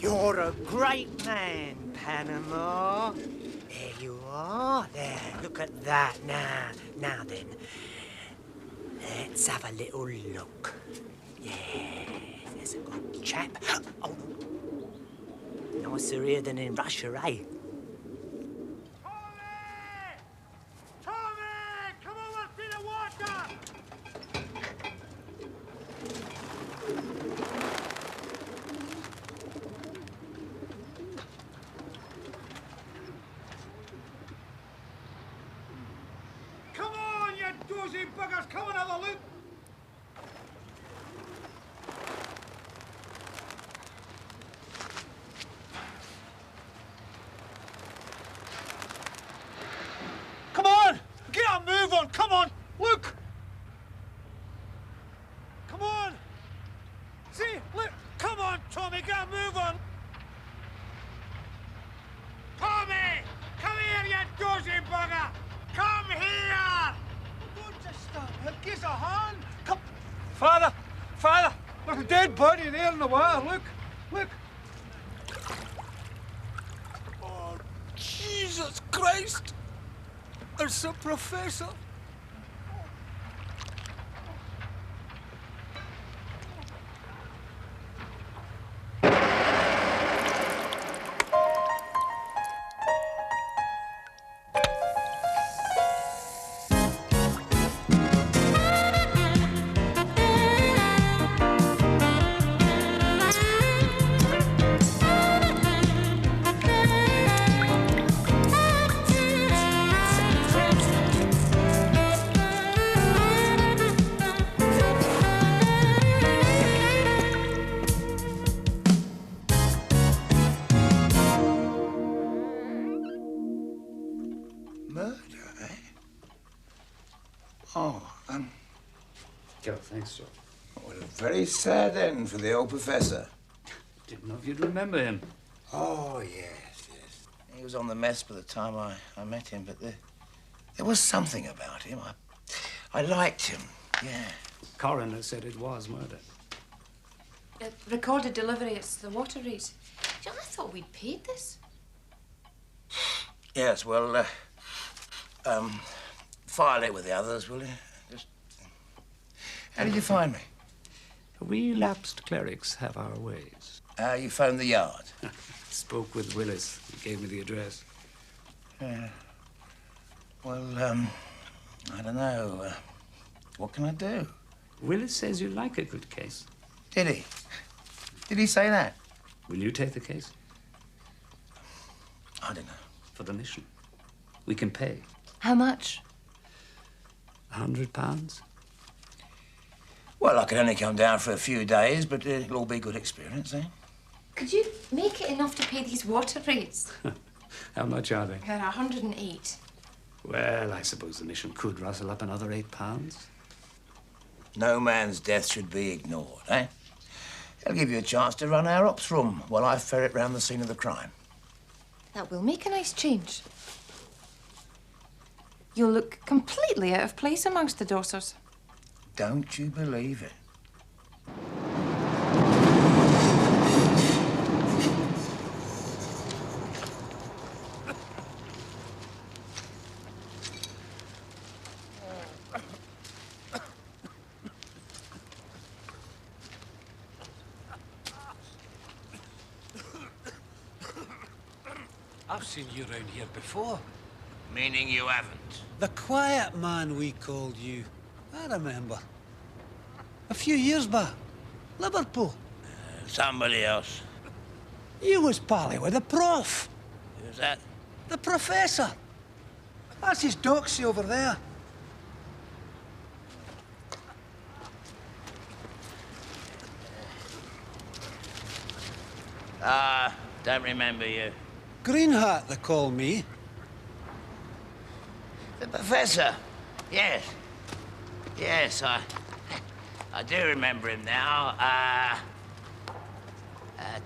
You're a great man, Panama. There you are. There, look at that now. Now then, let's have a little look. Yeah, there's a good chap. Oh, nicer here than in Russia, eh? Rosie buggers, come and have a look. Come on! Get a move on, come on! Look! Come on! See, look! Come on, Tommy, get a move on! Tommy! Come here, you dozy bugger! Come here! Don't just stand there, give us a hand! Come! Father! Father! There's a dead body there in the water, look! Look! Oh, Jesus Christ! There's the professor! Thanks, Joe. What a very sad end for the old professor. Didn't know if you'd remember him. Oh, yes, yes. He was on the mess by the time I met him, but there was something about him. I liked him, yeah. Coroner said it was murder. Recorded delivery, it's the water rates. Joe, I thought we'd paid this. Yes, well, file it with the others, will you? How did you find me? Relapsed clerics have our ways. You phoned the yard? Spoke with Willis. He gave me the address. Well, I don't know. What can I do? Willis says you like a good case. Did he? Did he say that? Will you take the case? I don't know. For the mission. We can pay. How much? £100. Well, I can only come down for a few days, but it'll all be good experience, eh? Could you make it enough to pay these water rates? How much are they? They're 108. Well, I suppose the mission could rustle up another £8. No man's death should be ignored, eh? It'll give you a chance to run our ops room while I ferret round the scene of the crime. That will make a nice change. You'll look completely out of place amongst the dossers. Don't you believe it? I've seen you round here before. Meaning you haven't? The quiet man we called you. I remember. A few years back. Liverpool. Somebody else. You was pally with the prof. Who's that? The professor. That's his doxy over there. Don't remember you. Green Hat, they call me. The professor? Yes. Yes, I do remember him now.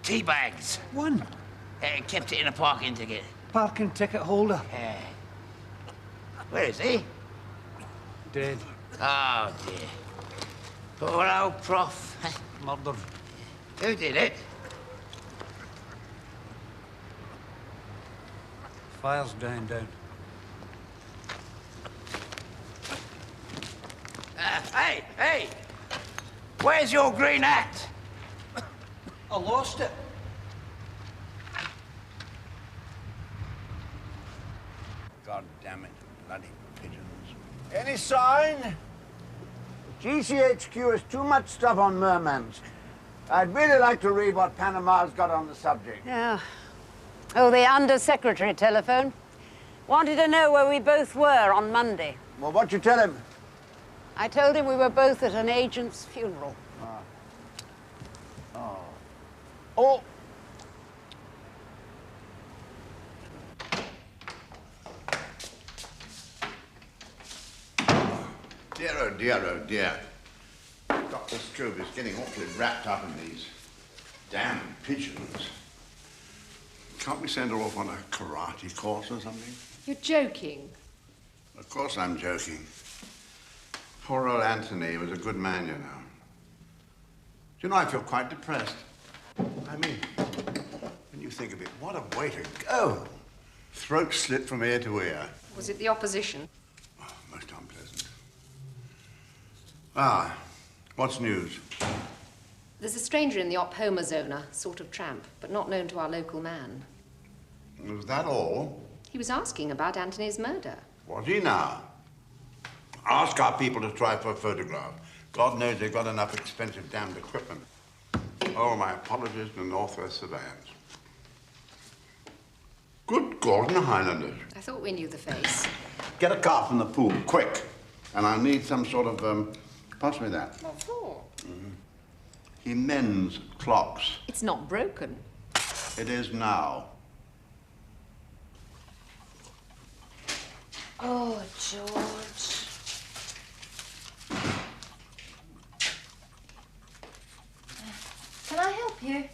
Tea bags. One. Kept it in a parking ticket. Parking ticket holder. Yeah. Where is he? Dead. Oh, dear. Poor old prof. Murdered. Who did it? fire's dying down. Hey! Where's your green hat? I lost it. God damn it, bloody pigeons. Any sign? GCHQ has too much stuff on Murmansk. I'd really like to read what Panama's got on the subject. Yeah. Oh, the Undersecretary telephoned. Wanted to know where we both were on Monday. Well, what'd you tell him? I told him we were both at an agent's funeral. Oh! Dear, oh dear, oh dear. Dr. Strobe is getting awfully wrapped up in these damn pigeons. Can't we send her off on a karate course or something? You're joking. Of course I'm joking. Poor old Anthony was a good man, you know. Do you know, I feel quite depressed. I mean, when you think of it, what a way to go. Throat slit from ear to ear. Was it the opposition? Oh, most unpleasant. Ah, what's news? There's a stranger in the Ophoma zona, sort of tramp, but not known to our local man. Was that all? He was asking about Anthony's murder. Was he now? Ask our people to try for a photograph. God knows they've got enough expensive damned equipment. Oh, my apologies to the Northwest surveyors. Good Gordon Highlanders. I thought we knew the face. Get a car from the pool, quick. And I'll need some sort of, pass me that. What for? He mends clocks. It's not broken. It is now. Oh, George. Can I help you?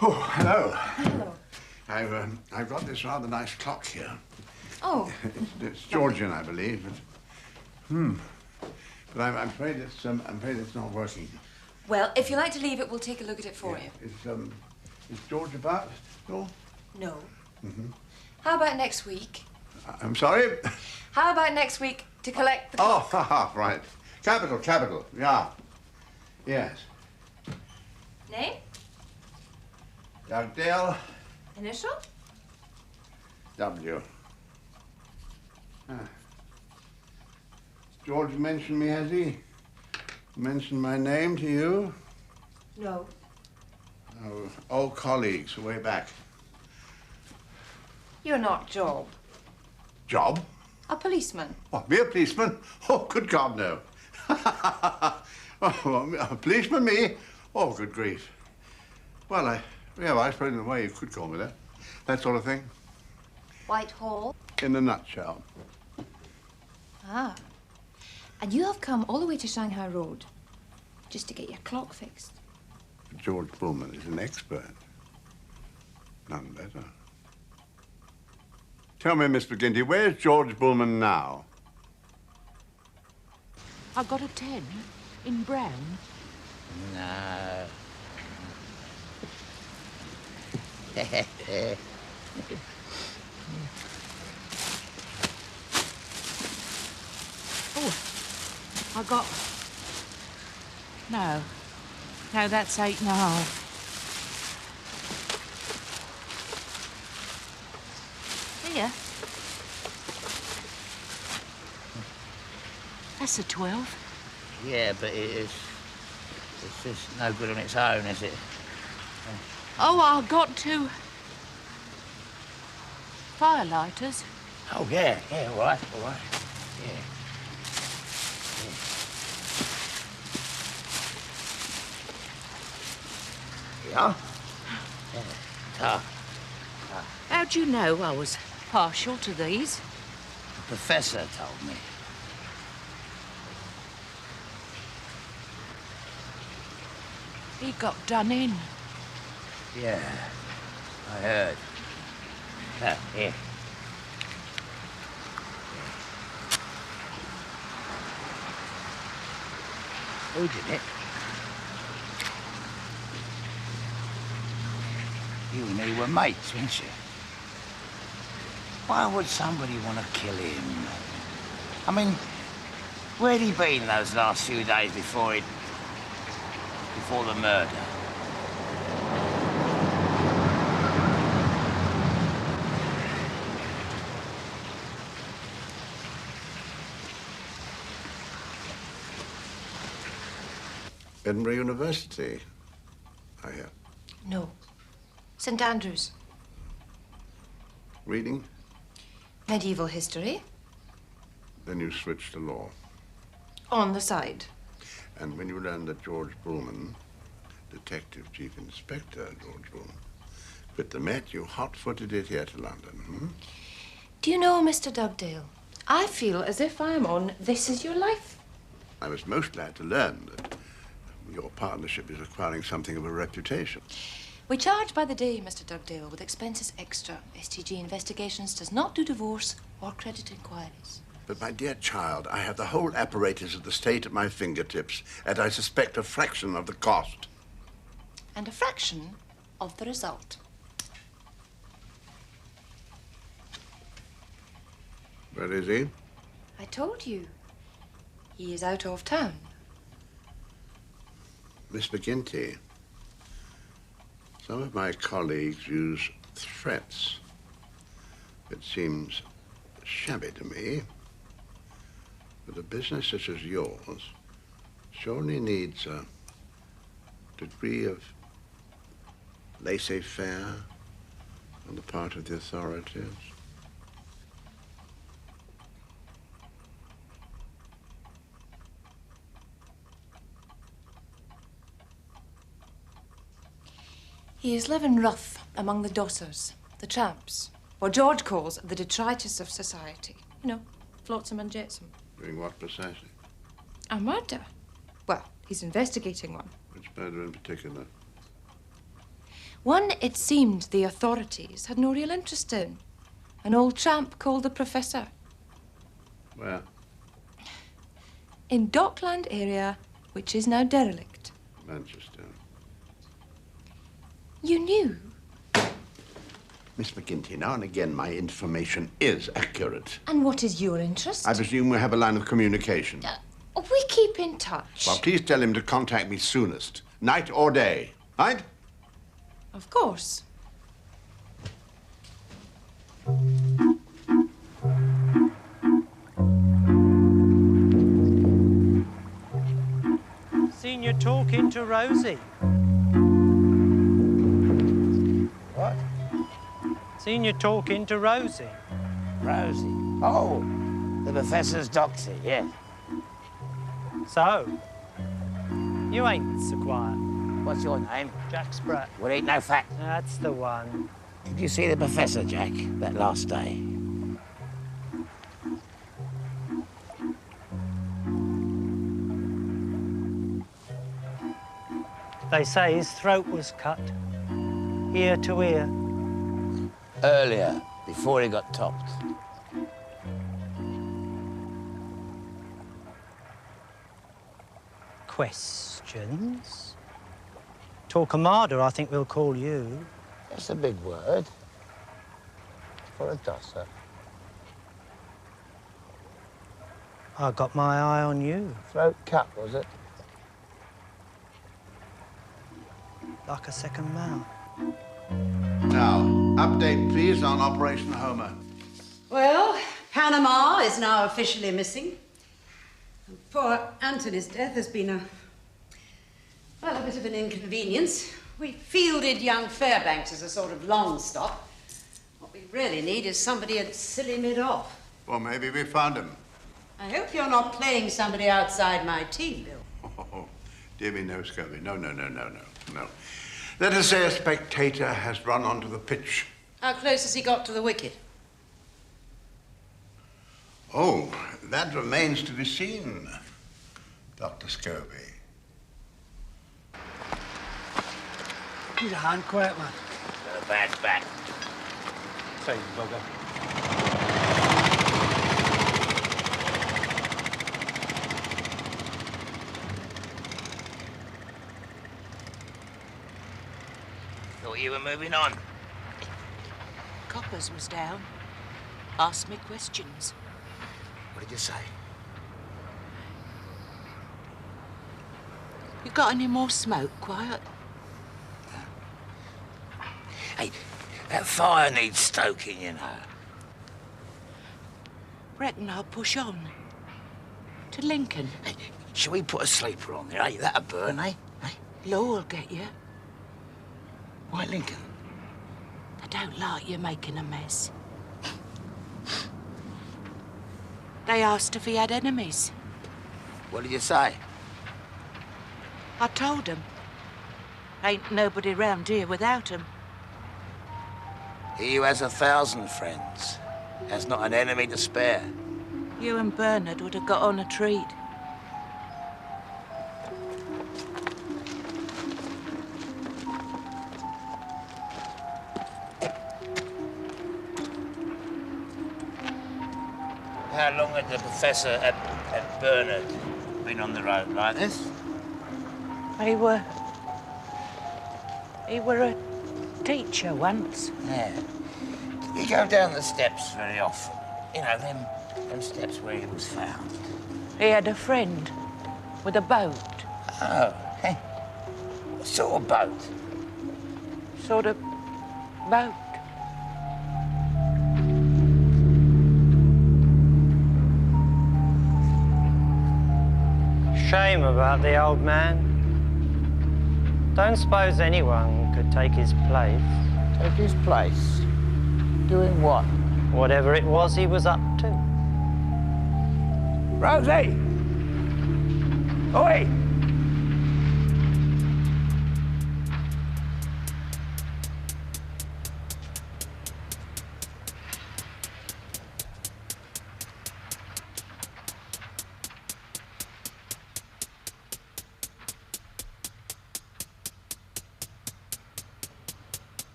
Oh, hello. Hello. I've got this rather nice clock here. Oh. It's Georgian, I believe. But I'm afraid it's not working. Well, if you like to leave it, we'll take a look at it for you. Is George about? No? No. How about next week? I'm sorry? How about next week to collect the Oh, right. Capital. Yeah. Yes. name? Dugdale Initial? W. Ah. George mentioned me, has he? Mentioned my name to you? No. Oh, old colleagues, way back. You're not Job. Job? A policeman. Oh, me a policeman? Oh, good God, no. Oh, a policeman, me? Oh, good grief. Well, I suppose in a way you could call me that. That sort of thing. Whitehall. In a nutshell. Ah. And you have come all the way to Shanghai Road just to get your clock fixed. George Bulman is an expert. None better. Tell me, Miss McGinty, where's George Bulman now? I got a 10 in brown. No. Oh, I got... No, that's 8.5. Here. That's a 12. Yeah, but it's just no good on its own, is it? Oh, I got 2 firelighters. Oh, yeah, all right. Yeah. Yeah? Yeah. Tough. How'd you know I was partial to these? The professor told me. He got done in. Yeah, I heard. Here. Who did it? You and he were mates, weren't you? Why would somebody want to kill him? I mean, where'd he been those last few days before the murder? Edinburgh University, I hear. No. St Andrews. Reading? Medieval history. Then you switched to law. On the side. And when you learned that George Bulman, Detective Chief Inspector George Bulman, quit the Met, you hot-footed it here to London, hmm? Do you know, Mr. Dugdale, I feel as if I am on This Is Your Life. I was most glad to learn that your partnership is acquiring something of a reputation. We charge by the day, Mr. Dugdale, with expenses extra. STG Investigations does not do divorce or credit inquiries. But, my dear child, I have the whole apparatus of the state at my fingertips, and I suspect a fraction of the cost. And a fraction of the result. Where is he? I told you. He is out of town. Miss McGinty, some of my colleagues use threats. It seems shabby to me. But a business such as yours surely needs a degree of laissez-faire on the part of the authorities. He is living rough among the dossers, the tramps, what George calls the detritus of society. You know, flotsam and jetsam. Doing what precisely? A murder. Well, he's investigating one. Which murder in particular? One it seemed the authorities had no real interest in. An old tramp called the Professor. Where? In Dockland area, which is now derelict. Manchester. You knew? Miss McGinty, now and again my information is accurate. And what is your interest? I presume we have a line of communication. We keep in touch. Well, please tell him to contact me soonest, night or day, right? Of course. Seen you talking to Rosie. What? Seen you talking to Rosie. Rosie. Oh, the professor's doctor, yeah. So, you ain't so quiet. What's your name? Jack Spratt. Well, ain't no fact. That's the one. Did you see the professor, Jack, that last day? They say his throat was cut, ear to ear. Earlier, before he got topped. Questions? Torquemada, I think we'll call you. That's a big word. For a dosser. I got my eye on you. Throat cut, was it? Like a second mouth. Now, update, please, on Operation Homer. Well, Panama is now officially missing. Poor Anthony's death has been a bit of an inconvenience. We fielded young Fairbanks as a sort of long stop. What we really need is somebody at silly mid-off. Well, maybe we found him. I hope you're not playing somebody outside my team, Bill. Oh, dear me, no, Scobie. No. Let us say a spectator has run onto the pitch. How close has he got to the wicket? Oh, that remains to be seen, Dr. Scobie. Need a hand quiet, man. Got a bad back. Fine, bugger. Thought you were moving on. others was down. Asked me questions. What did you say? You got any more smoke, Quiet? Hey, that fire needs stoking, you know. Reckon I'll push on. To Lincoln. Hey, shall we put a sleeper on there, eh? That'll burn, eh? Law will get you. Why Lincoln? I don't like you making a mess. They asked if he had enemies. What did you say? I told them. Ain't nobody round here without 'em. He who has 1,000 friends has not an enemy to spare. You and Bernard would have got on a treat. How long had the professor and Bernard been on the road like this? He were a teacher once. Yeah. You go down the steps very often. You know, them steps where he was found. He had a friend with a boat. Oh, hey. What sort of boat? Sort of boat. Shame about the old man. Don't suppose anyone could take his place. Take his place? Doing what? Whatever it was he was up to. Rosie! Oi!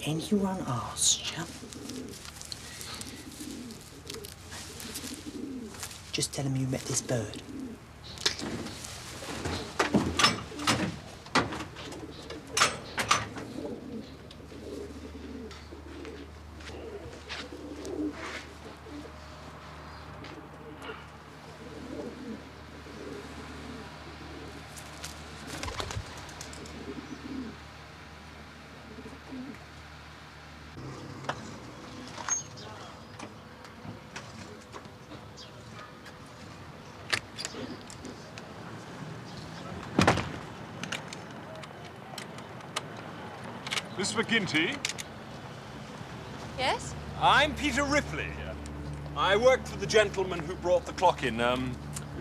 Anyone asks you, just tell them you met this bird. Miss McGinty? Yes? I'm Peter Ripley. I worked for the gentleman who brought the clock in,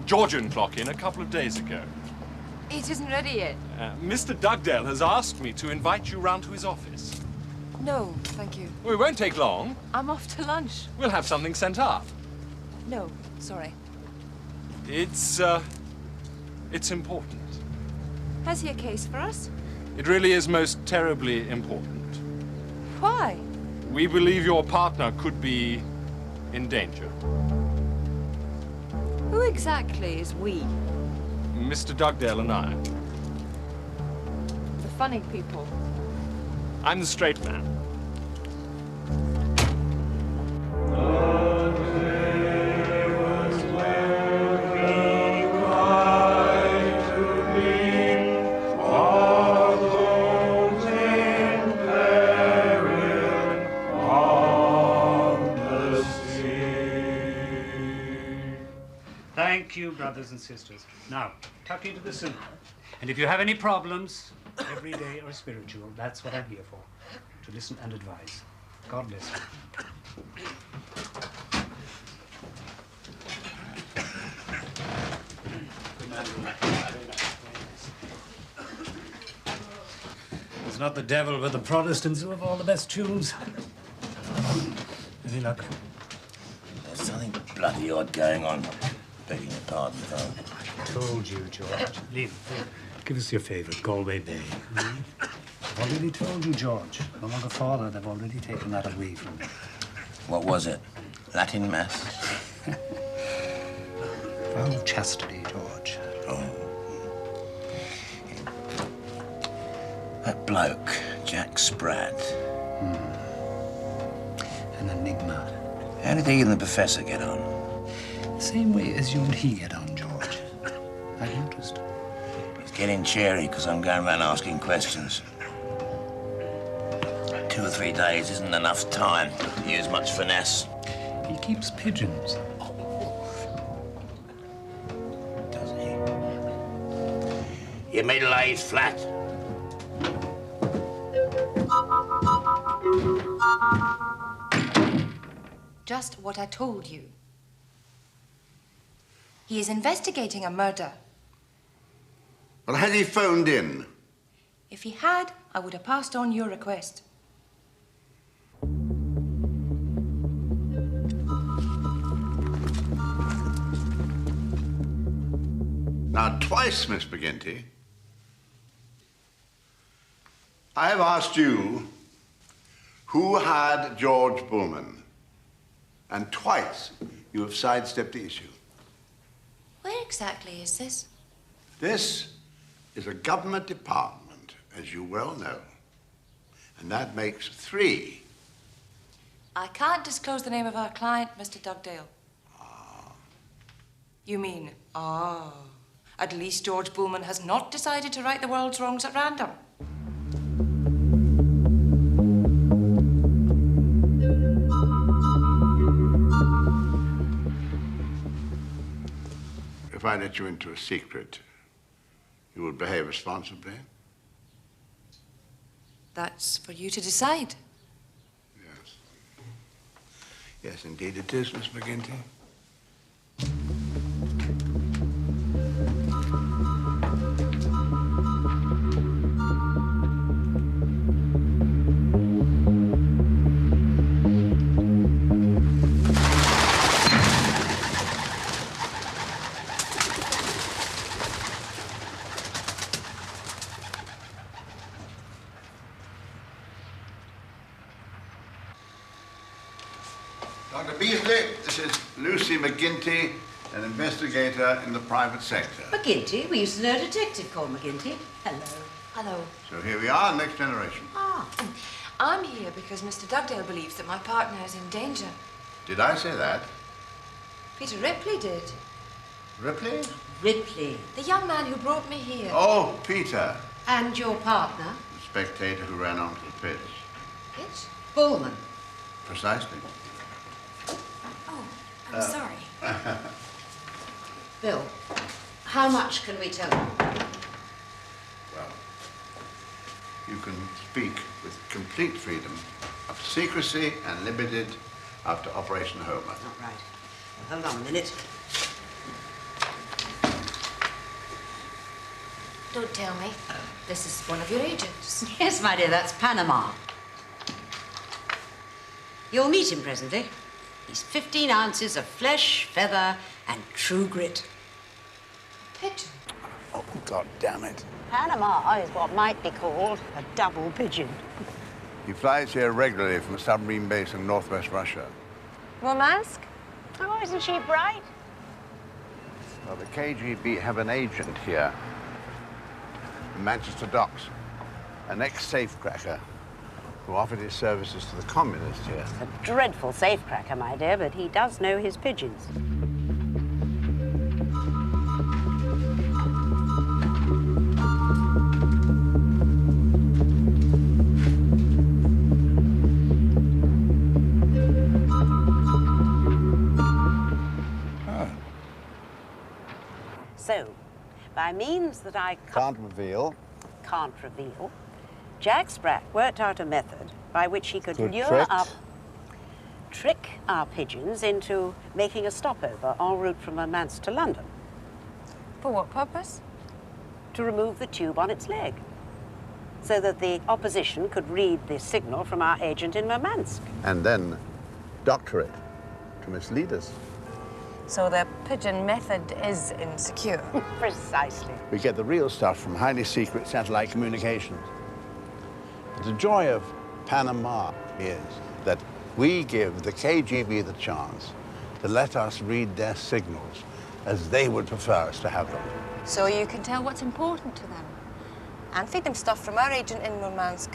Georgian clock in, a couple of days ago. It isn't ready yet. Mr. Dugdale has asked me to invite you round to his office. No, thank you. Well, it won't take long. I'm off to lunch. We'll have something sent up. No, sorry. It's important. Has he a case for us? It really is most terribly important. Why? We believe your partner could be in danger. Who exactly is we? Mr. Dugdale and I. The funny people. I'm the straight man. Thank you, brothers and sisters. Now, tuck into the soup. And if you have any problems, everyday or spiritual, that's what I'm here for. To listen and advise. God bless you. It's not the devil, but the Protestants who have all the best tunes. Any luck? There's something bloody odd going on. Begging your pardon, though. I told you, George. Leave. Give us your favourite, Galway Bay. I've already told you, George. No longer father, they've already taken that away from me. What was it? Latin Mass? Oh, chastity, George. Oh. That bloke, Jack Spratt. An enigma. How did he and the professor get on? Same way as you and he get on, George. I've noticed. He's getting cheery because I'm going around asking questions. 2 or 3 days isn't enough time to use much finesse. He keeps pigeons. Does he? Your middle-aged flat. Just what I told you. He is investigating a murder. Well, had he phoned in? If he had, I would have passed on your request. Now, twice, Miss McGinty, I have asked you who had George Bulman, and twice you have sidestepped the issue. Where exactly is this? This is a government department, as you well know, and that makes 3. I can't disclose the name of our client, Mr. Dugdale. You mean, at least George Bulman has not decided to right the world's wrongs at random. If I let you into a secret, you will behave responsibly? That's for you to decide. Yes. Yes, indeed it is, Miss McGinty. Dr. Beasley, this is Lucy McGinty, an investigator in the private sector. McGinty? We used to know a detective called McGinty. Hello. Hello. So here we are, next generation. I'm here because Mr. Dugdale believes that my partner is in danger. Did I say that? Peter Ripley did. Ripley? Ripley. The young man who brought me here. Oh, Peter. And your partner? The spectator who ran onto the pitch. Pitch? Bulman. Precisely. Oh, I'm sorry. Bill, how much can we tell you? Well, you can speak with complete freedom of secrecy and limited after Operation Homer. Not right. Well, hold on a minute. Don't tell me. This is one of your agents. Yes, my dear, that's Panama. You'll meet him presently. He's 15 ounces of flesh, feather, and true grit. Pigeon. Oh, God damn it. Panama is what might be called a double pigeon. He flies here regularly from a submarine base in northwest Russia. Murmansk? Oh, isn't she bright? Well, the KGB have an agent here in Manchester docks, an ex-safecracker who offered his services to the communists here. A dreadful safecracker, my dear, but he does know his pigeons. So, by means that I Can't reveal. can't reveal, Jack Spratt worked out a method by which he could trick our pigeons into making a stopover en route from Murmansk to London. For what purpose? To remove the tube on its leg, so that the opposition could read the signal from our agent in Murmansk. And then doctor it to mislead us. So the pigeon method is insecure. Precisely. We get the real stuff from highly secret satellite communications. The joy of Panama is that we give the KGB the chance to let us read their signals as they would prefer us to have them. So you can tell what's important to them and feed them stuff from our agent in Murmansk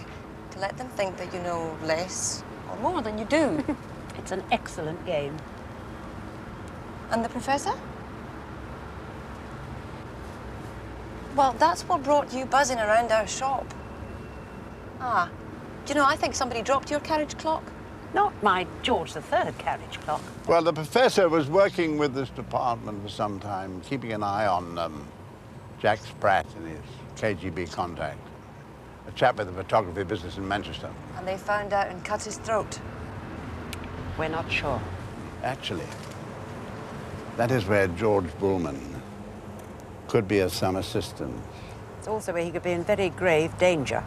to let them think that you know less or more than you do. It's an excellent game. And the professor? Well, that's what brought you buzzing around our shop. Ah, do you know, I think somebody dropped your carriage clock. Not my George III carriage clock. Well, the professor was working with this department for some time, keeping an eye on Jack Spratt and his KGB contact, a chap with a photography business in Manchester. And they found out and cut his throat. We're not sure. Actually, that is where George Bulman could be of some assistance. It's also where he could be in very grave danger.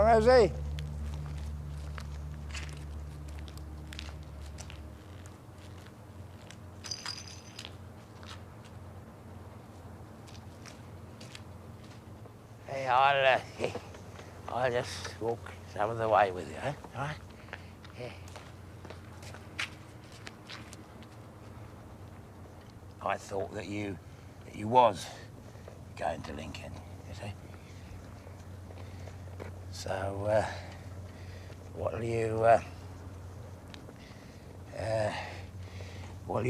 Rosie. Hey, I'll just walk some of the way with you, eh? All right? Yeah. I thought that you was going to Lincoln, you see. So, what'll you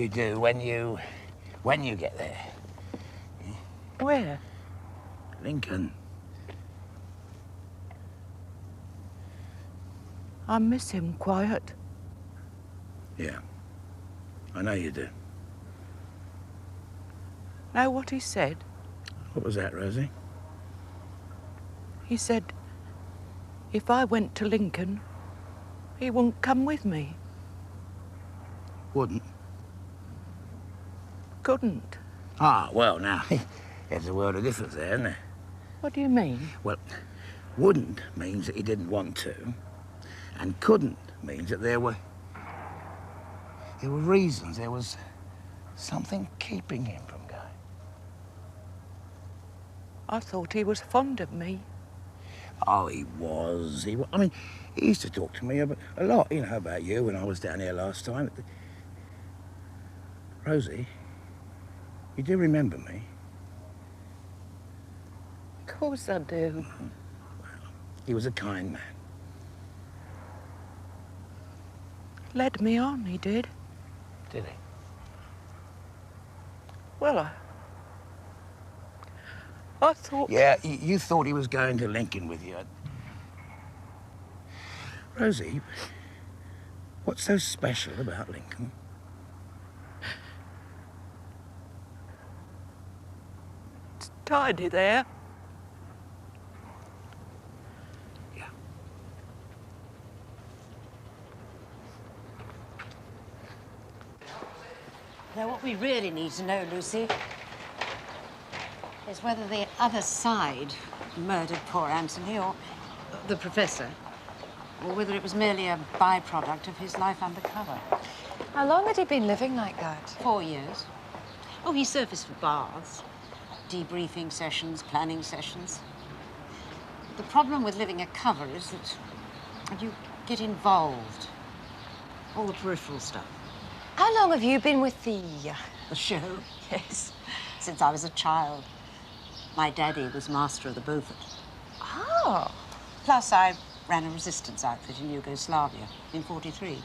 do when you get there? Where? Lincoln. I miss him quiet. Yeah, I know you do. Know what he said? What was that, Rosie? He said if I went to Lincoln, he wouldn't come with me. Wouldn't? Couldn't. Ah, well, now, there's a world of difference there, isn't there? What do you mean? Well, wouldn't means that he didn't want to, and couldn't means that there were reasons, there was something keeping him from going. I thought he was fond of me. Oh, he was. I mean, he used to talk to me a lot, you know, about you when I was down here last time. Rosie, you do remember me? Of course I do. Well, he was a kind man. Led me on, he did. Did he? Well, I thought... Yeah, you thought he was going to Lincoln with you. Rosie, What's so special about Lincoln? It's tidy there. Yeah. Now, what we really need to know, Lucy, is whether the other side murdered poor Anthony, or the professor, or whether it was merely a byproduct of his life undercover. How long had he been living like that? 4 years. Oh, he surfaced for baths, debriefing sessions, planning sessions. The problem with living a cover is that you get involved. All the peripheral stuff. How long have you been with the show? Yes. Since I was a child. My daddy was master of the Beaufort. Oh. Plus, I ran a resistance outfit in Yugoslavia in '43.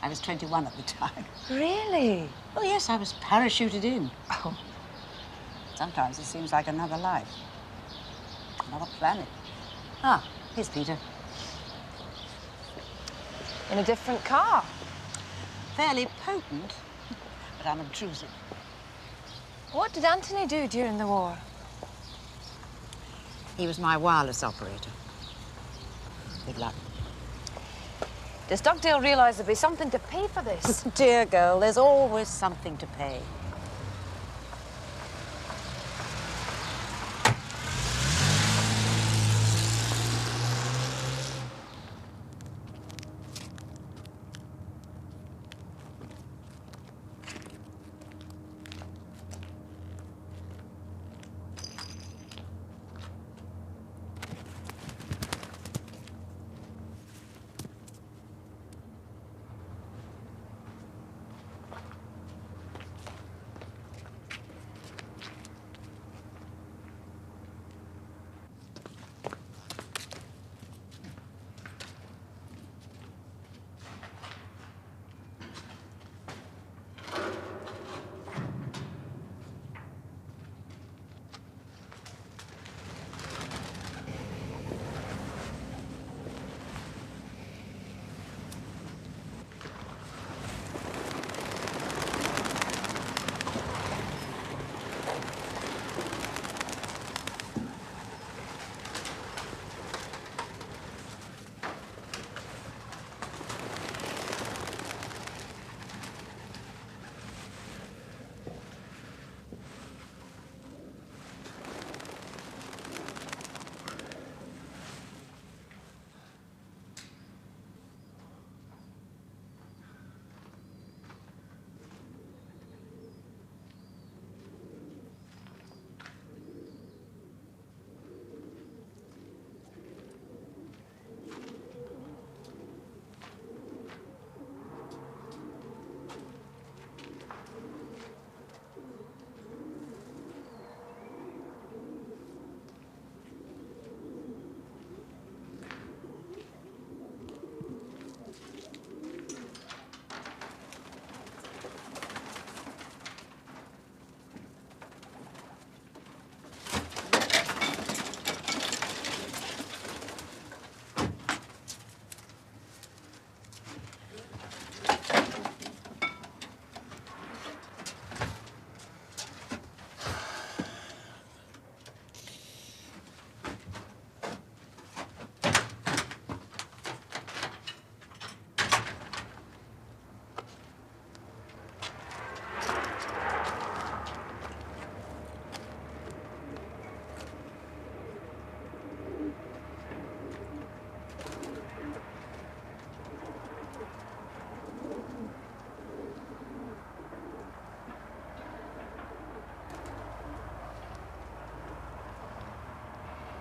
I was 21 at the time. Really? Oh, yes, I was parachuted in. Oh. Sometimes it seems like another life. Another planet. Ah, here's Peter. In a different car. Fairly potent, but unobtrusive. What did Anthony do during the war? He was my wireless operator. Good luck. Does Dugdale realise there'll be something to pay for this? Dear girl, there's always something to pay.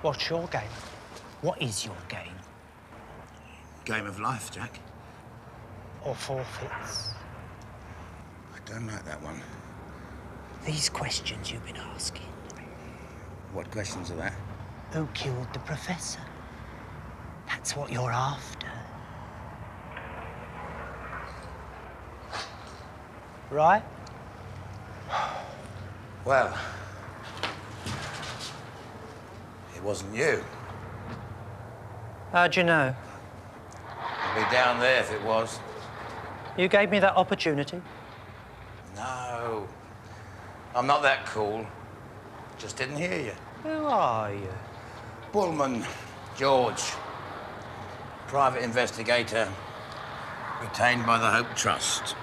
What's your game? What is your game? Game of life, Jack. Or forfeits? I don't like that one. These questions you've been asking. What questions are that? Who killed the professor? That's what you're after. Right? Well, it wasn't you. How'd you know? I be down there if it was. You gave me that opportunity. No. I'm not that cool. Just didn't hear you. Who are you? Bulman, George. Private investigator. Retained by the Hope Trust.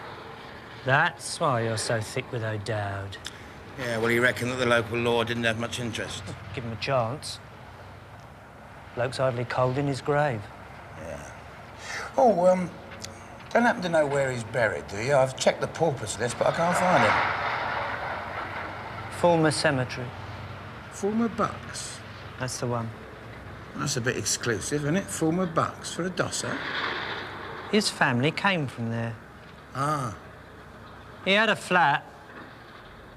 That's why you're so thick with O'Dowd. Yeah, well, you reckon that the local law didn't have much interest? Give him a chance. Bloke's hardly cold in his grave. Yeah. Oh, don't happen to know where he's buried, do you? I've checked the paupers list, but I can't find him. Fulmer Cemetery. Fulmer Bucks? That's the one. That's a bit exclusive, isn't it? Fulmer Bucks for a dosser? His family came from there. Ah. He had a flat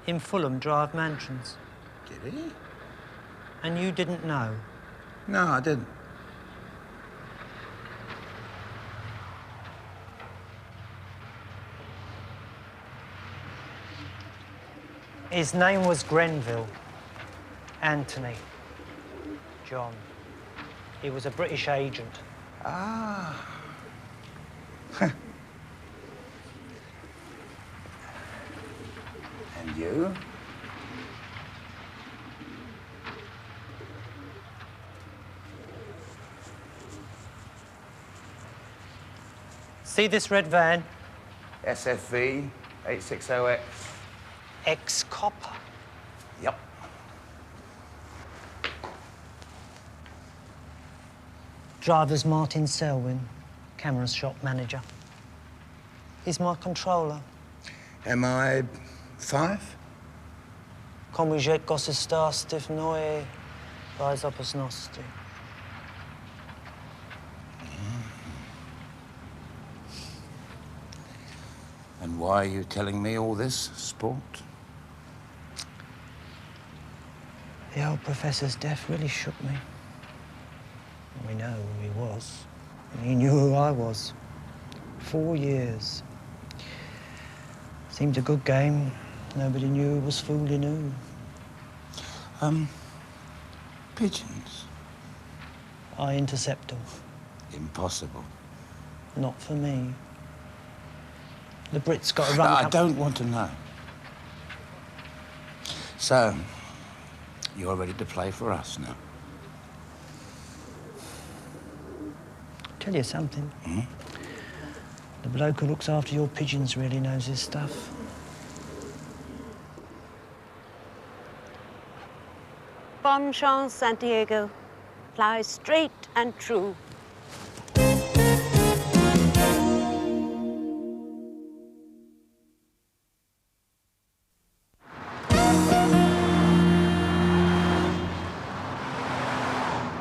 in Fulham Drive Mansions. Did he? And you didn't know? No, I didn't. His name was Grenville. Anthony. John. He was a British agent. Ah. And you? See this red van? SFV 860X. Ex-copper. Yep. Driver's Martin Selwyn, camera shop manager. He's my controller. MI5? Komujek Gossestar Stiff Noe, Rise Up as Nosti. And why are you telling me all this, sport? The old professor's death really shook me. We know who he was. And he knew who I was. 4 years. Seemed a good game. Nobody knew who was fooling who. Pigeons? I intercept them. Impossible. Not for me. The Brits got a run. I don't want to know. So, you're ready to play for us now? Tell you something. The bloke who looks after your pigeons really knows his stuff. Bon chance, Santiago. Fly straight and true.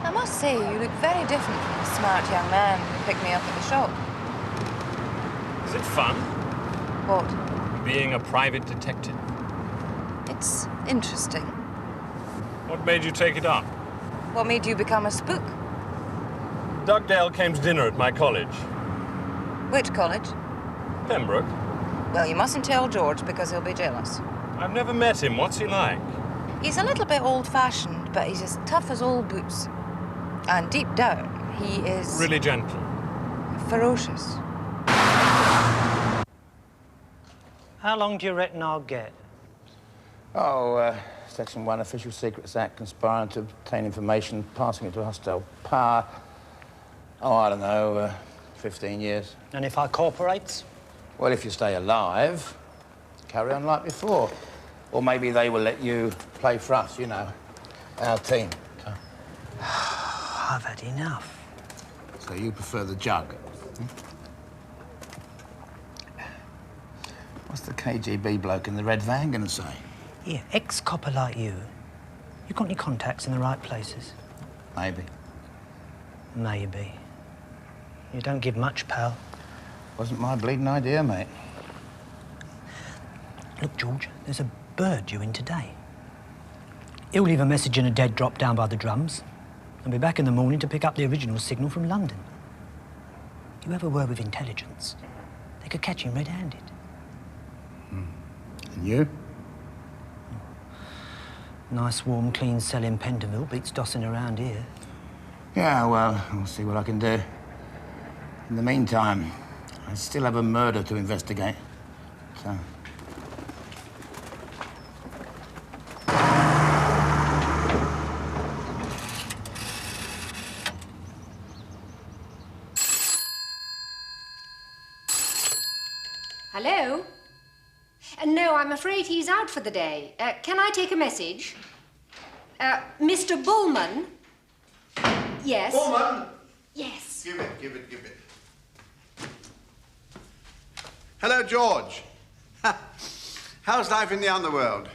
I must say, you look very different from the smart young man who picked me up at the shop. Is it fun? What? Being a private detective. It's interesting. What made you take it up? What made you become a spook? Dugdale came to dinner at my college. Which college? Pembroke. Well, you mustn't tell George because he'll be jealous. I've never met him. What's he like? He's a little bit old-fashioned, but he's as tough as old boots. And deep down, he is... Really gentle. ferocious. How long do you reckon I'll get? Oh, Section 1, Official Secrets Act, conspiring to obtain information, passing it to hostile power. Oh, I don't know, 15 years. And if I cooperate? Well, if you stay alive, carry on like before. Or maybe they will let you play for us, you know, our team. I've had enough. So you prefer the jug? What's the KGB bloke in the red van gonna say? Yeah, ex-copper like you. You got any contacts in the right places? Maybe. Maybe. You don't give much, pal. Wasn't my bleeding idea, mate. Look, George, there's a bird due in today. He'll leave a message in a dead drop down by the drums and be back in the morning to pick up the original signal from London. You have a word with intelligence, they could catch him red-handed. And you? Nice, warm, clean cell in Pentonville beats dossing around here. Yeah, well, I'll see what I can do. In the meantime, I still have a murder to investigate, so... Hello? No, I'm afraid he's out for the day. Can I take a message? Mr. Bulman? Yes? Bulman? Yes. Give it. Hello, George. How's life in the underworld?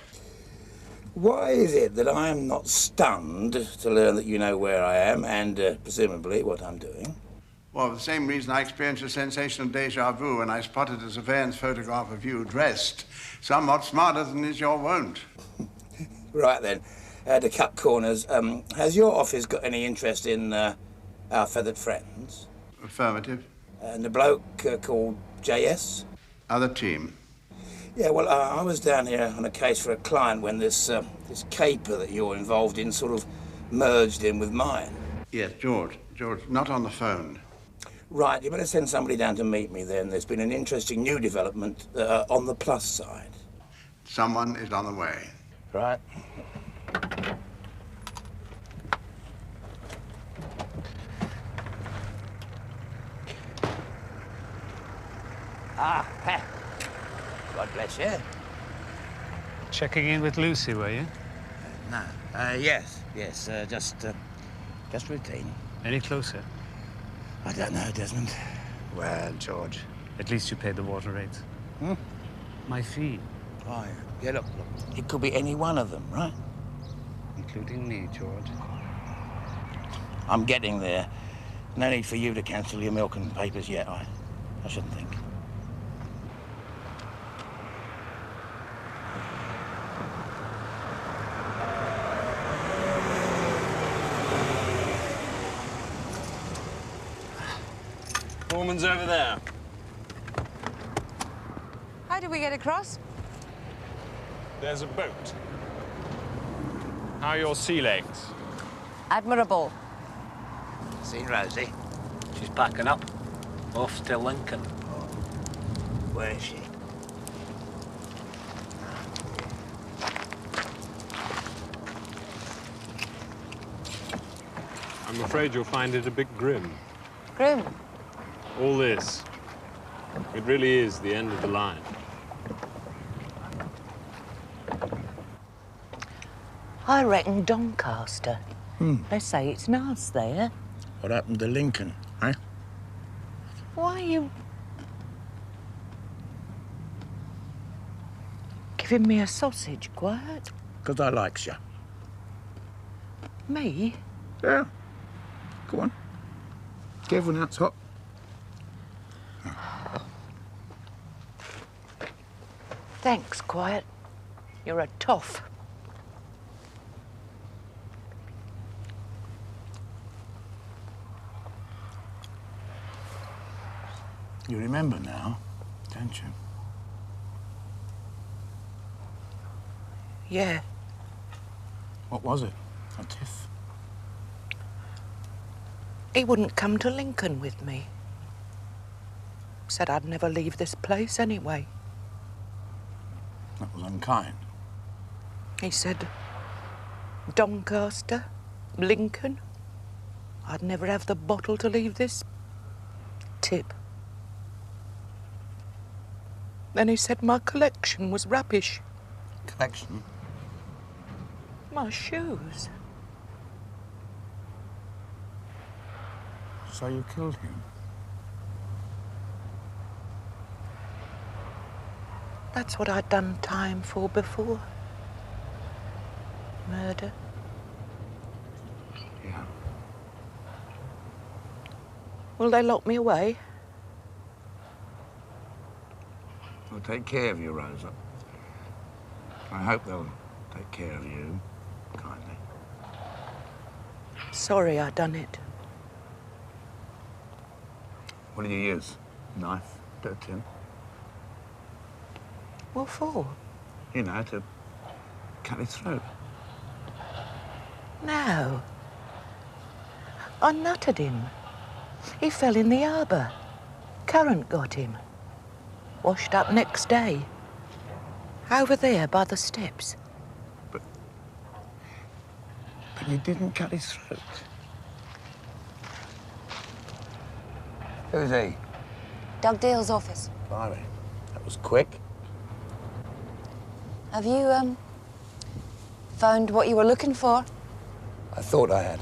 Why is it that I am not stunned to learn that you know where I am and, presumably, what I'm doing? Well, for the same reason I experienced a sensational déjà vu when I spotted a surveillance photograph of you dressed somewhat smarter than is your wont. Right then, to cut corners, has your office got any interest in our feathered friends? Affirmative. And the bloke called JS? Other team. Yeah, well, I was down here on a case for a client when this caper that you're involved in sort of merged in with mine. Yes, George, not on the phone. Right, you better send somebody down to meet me then. There's been an interesting new development on the plus side. Someone is on the way. Right. Ah, Pat. God bless you. Checking in with Lucy, were you? No. Yes, just routine. Any closer? I don't know, Desmond. Well, George, at least you paid the water rate. Hmm? My fee. Oh, yeah, look. It could be any one of them, right? Including me, George. I'm getting there. No need for you to cancel your milk and papers yet, I shouldn't think. Bulman's over there. How do we get across? There's a boat. How are your sea legs? Admirable. Seen Rosie? She's packing up. Off to Lincoln. Where is she? I'm afraid you'll find it a bit grim. Grim. All this. It really is the end of the line. I reckon Doncaster. They say it's nice there. What happened to Lincoln, eh? Why are you giving me a sausage, Quiet? Because I likes you. Me? Yeah. Go on. Careful now, it's hot. Thanks, Quiet. You're a toff. You remember now, don't you? Yeah. What was it? A tiff? He wouldn't come to Lincoln with me. Said I'd never leave this place anyway. That was unkind. He said, Doncaster, Lincoln, I'd never have the bottle to leave this tip. Then he said my collection was rubbish. Collection? My shoes. So you killed him? That's what I'd done time for before. Murder. Yeah. Will they lock me away? They'll take care of you, Rosa. I hope they'll take care of you, kindly. Sorry I done it. What did you use? Knife? Bit of tin? What for? You know, to cut his throat. No. I nutted him. He fell in the harbour. current got him. Washed up next day. Over there by the steps. But you didn't cut his throat. Who's he? Doug Dale's office. Blimey, that was quick. Have you, found what you were looking for? I thought I had.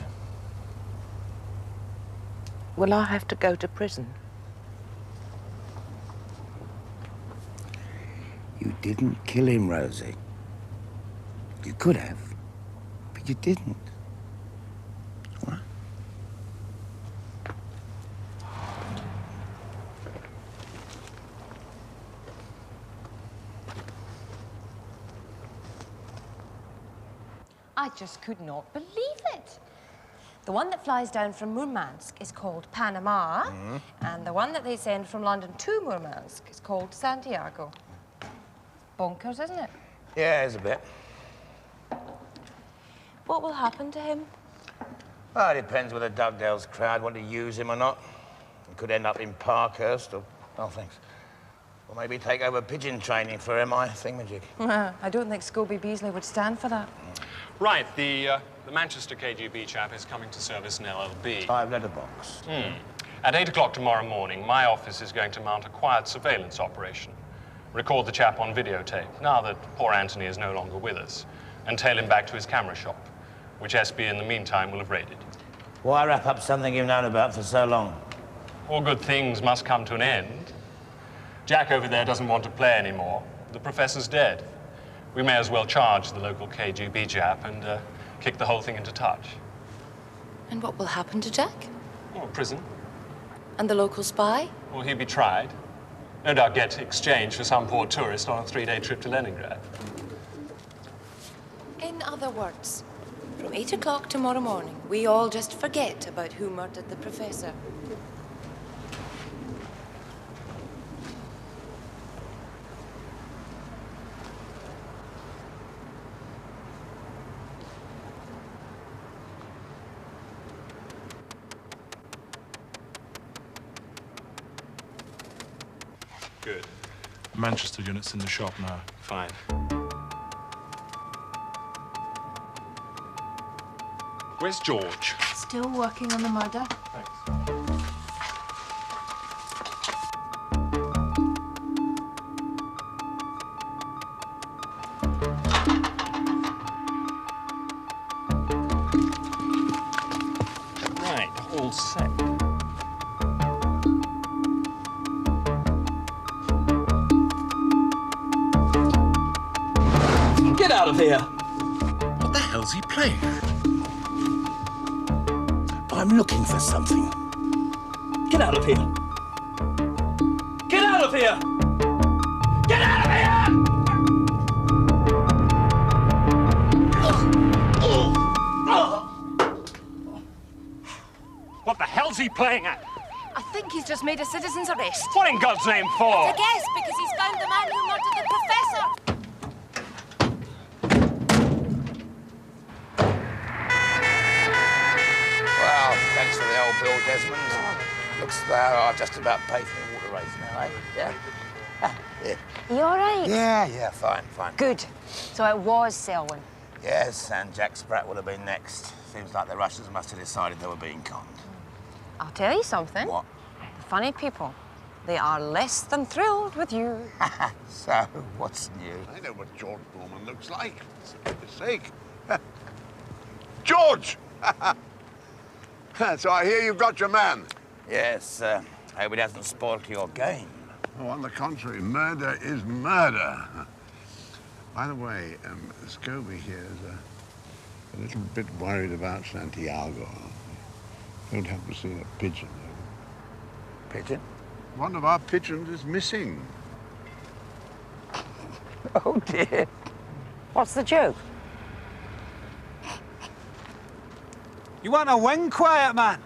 Will I have to go to prison? You didn't kill him, Rosie. You could have, but you didn't. What? I just could not believe it. The one that flies down from Murmansk is called Panama, and the one that they send from London to Murmansk is called Santiago. Bonkers, isn't it? Yeah, it's a bit. What will happen to him? Well, it depends whether Dugdale's crowd want to use him or not. He could end up in Parkhurst or, oh, thanks. Or maybe take over pigeon training for MI thingamajig. I don't think Scobie Beasley would stand for that. Right, the Manchester KGB chap is coming to service in LLB. 5 letterbox. At 8 o'clock tomorrow morning, my office is going to mount a quiet surveillance operation. Record the chap on videotape, now that poor Anthony is no longer with us, and tail him back to his camera shop, which SB in the meantime will have raided. Why wrap up something you've known about for so long? All good things must come to an end. Jack over there doesn't want to play anymore. The professor's dead. We may as well charge the local KGB chap and kick the whole thing into touch. And what will happen to Jack? Or prison. And the local spy? Will he be tried? No doubt get exchanged for some poor tourist on a 3-day trip to Leningrad. In other words, from 8 o'clock tomorrow morning, we all just forget about who murdered the professor. Good. Manchester unit's in the shop now. Fine. Where's George? Still working on the murder. Thanks. Right, all set. Get out of here! What the hell's he playing at? I'm looking for something. Get out of here! Get out of here! Get out of here! What the hell's he playing at? I think he's just made a citizen's arrest. What in God's name for? It's a guess, because he's found the man who murdered the professor. Well, thanks for the old bill, Desmond. Looks like I've just about paid for the water race now, eh? Yeah? Yeah. You all right? Yeah, fine. Good. So it was Selwyn. Yes, and Jack Spratt would have been next. Seems like the Russians must have decided they were being conned. I'll tell you something. What? Funny people. They are less than thrilled with you. So, what's new? I know what George Bulman looks like, for goodness sake. George! So I hear you've got your man. Yes, hope it hasn't spoiled your game. Oh, on the contrary, murder is murder. By the way, Scobie here is a little bit worried about Santiago. Don't happen to see a pigeon, though. Pigeon? One of our pigeons is missing. Oh, dear. What's the joke? You want to win, quiet man?